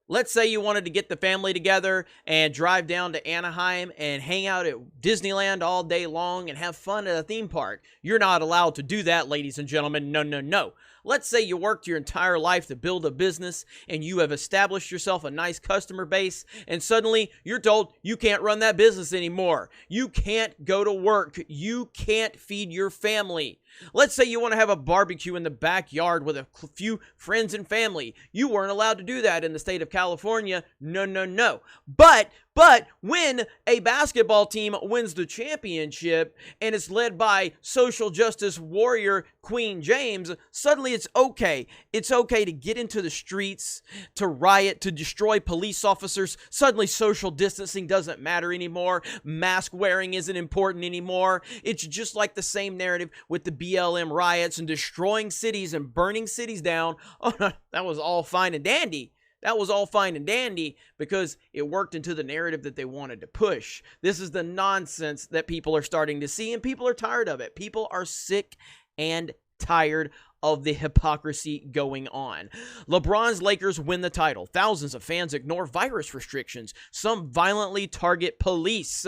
Let's say you wanted to get the family together and drive down to Anaheim and hang out at Disneyland all day long and have fun at a theme park. You're not allowed to do that, ladies and gentlemen. No, no, no. Let's say you worked your entire life to build a business and you have established yourself a nice customer base, and suddenly you're told you can't run that business anymore. You can't go to work. You can't feed your family. Let's say you want to have a barbecue in the backyard with a few friends and family. You weren't allowed to do that in the state of California. No, no, no. But when a basketball team wins the championship and it's led by social justice warrior Queen James, suddenly it's okay. It's okay to get into the streets, to riot, to destroy police officers. Suddenly social distancing doesn't matter anymore. Mask wearing isn't important anymore. It's just like the same narrative with the BLM riots and destroying cities and burning cities down. Oh, no, that was all fine and dandy. That was all fine and dandy because it worked into the narrative that they wanted to push. This is the nonsense that people are starting to see, and people are tired of it. People are sick and tired of the hypocrisy going on. LeBron's Lakers win the title. Thousands of fans ignore virus restrictions. Some violently target police.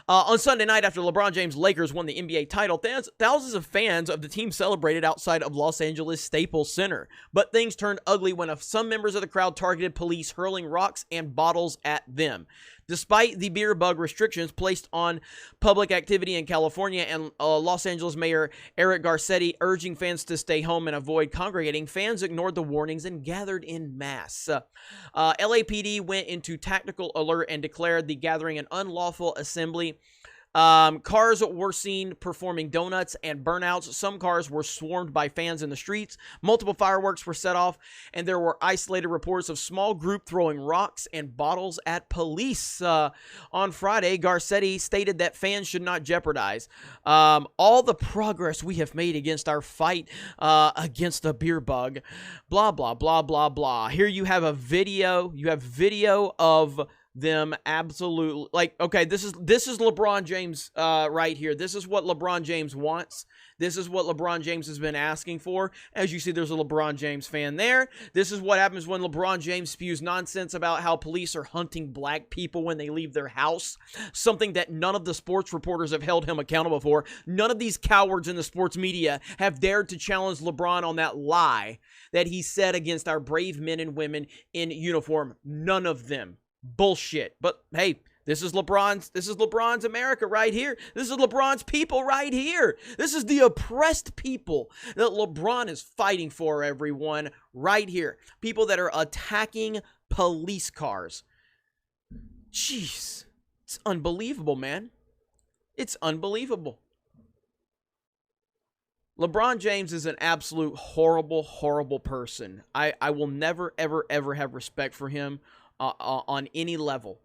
On Sunday night, after LeBron James' Lakers won the NBA title, thousands of fans of the team celebrated outside of Los Angeles Staples Center. But things turned ugly when some members of the crowd targeted police, hurling rocks and bottles at them. Despite the beer bug restrictions placed on public activity in California and Los Angeles Mayor Eric Garcetti urging fans to stay home and avoid congregating, fans ignored the warnings and gathered en masse. LAPD went into tactical alert and declared the gathering an unlawful assembly. Cars were seen performing donuts and burnouts. Some cars were swarmed by fans in the streets. Multiple fireworks were set off, and there were isolated reports of small group throwing rocks and bottles at police. On Friday, Garcetti stated that fans should not jeopardize all the progress we have made against our fight against the beer bug. Blah, blah, blah, blah, blah. Here you have a video. You have video of them absolutely, like, okay, this is LeBron James right here. This is what LeBron James wants. This is what LeBron James has been asking for. As you see, there's a LeBron James fan there. This is what happens when LeBron James spews nonsense about how police are hunting black people when they leave their house, something that none of the sports reporters have held him accountable for. None of these cowards in the sports media have dared to challenge LeBron on that lie that he said against our brave men and women in uniform. None of them. Bullshit. But hey, this is LeBron's America right here. This is LeBron's people right here. This is the oppressed people that LeBron is fighting for, everyone, right here. People that are attacking police cars. Jeez. It's unbelievable, man. It's unbelievable. LeBron James is an absolute horrible, horrible person. I will never, ever, ever have respect for him on any level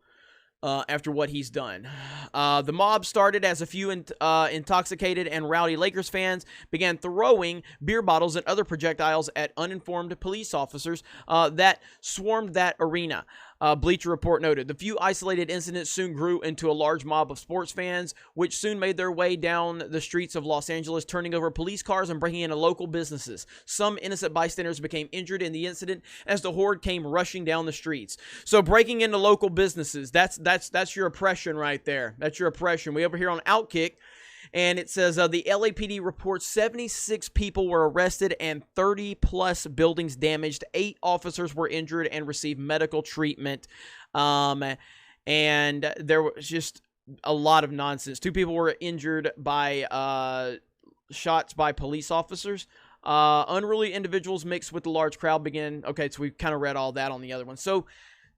after what he's done. The mob started as a few intoxicated and rowdy Lakers fans began throwing beer bottles and other projectiles at uninformed police officers that swarmed that arena. Bleacher Report noted. The few isolated incidents soon grew into a large mob of sports fans, which soon made their way down the streets of Los Angeles, turning over police cars and breaking into local businesses. Some innocent bystanders became injured in the incident as the horde came rushing down the streets. So breaking into local businesses, that's your oppression right there. That's your oppression. We over here on Outkick, and it says the LAPD reports 76 people were arrested and 30-plus buildings damaged. 8 officers were injured and received medical treatment. And there was just a lot of nonsense. 2 people were injured by shots by police officers. Unruly individuals mixed with the large crowd began. Okay, so we kind of read all that on the other one. So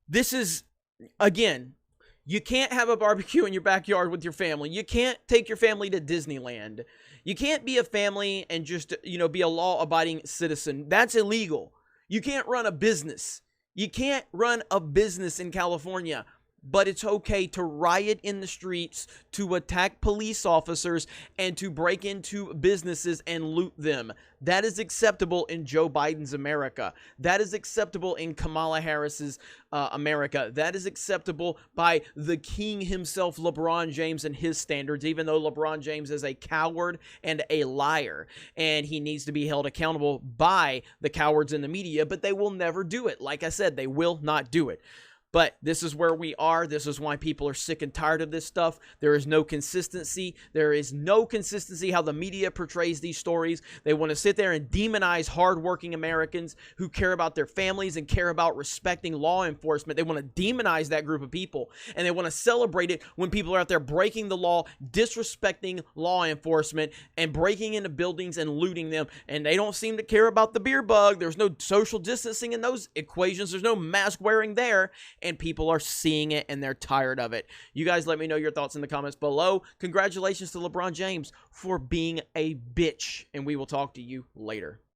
this is, again, you can't have a barbecue in your backyard with your family. You can't take your family to Disneyland. You can't be a family and just, be a law-abiding citizen. That's illegal. You can't run a business. You can't run a business in California. but it's okay to riot in the streets, to attack police officers, and to break into businesses and loot them. That is acceptable in Joe Biden's America. That is acceptable in Kamala Harris's America. That is acceptable by the king himself, LeBron James, and his standards, even though LeBron James is a coward and a liar, and he needs to be held accountable by the cowards in the media, but they will never do it. Like I said, they will not do it. But this is where we are. This is why people are sick and tired of this stuff. There is no consistency. There is no consistency how the media portrays these stories. They want to sit there and demonize hardworking Americans who care about their families and care about respecting law enforcement. They want to demonize that group of people, and they want to celebrate it when people are out there breaking the law, disrespecting law enforcement, and breaking into buildings and looting them. And they don't seem to care about the beer bug. There's no social distancing in those equations. There's no mask wearing there. And people are seeing it, and they're tired of it. You guys let me know your thoughts in the comments below. Congratulations to LeBron James for being a bitch, and we will talk to you later.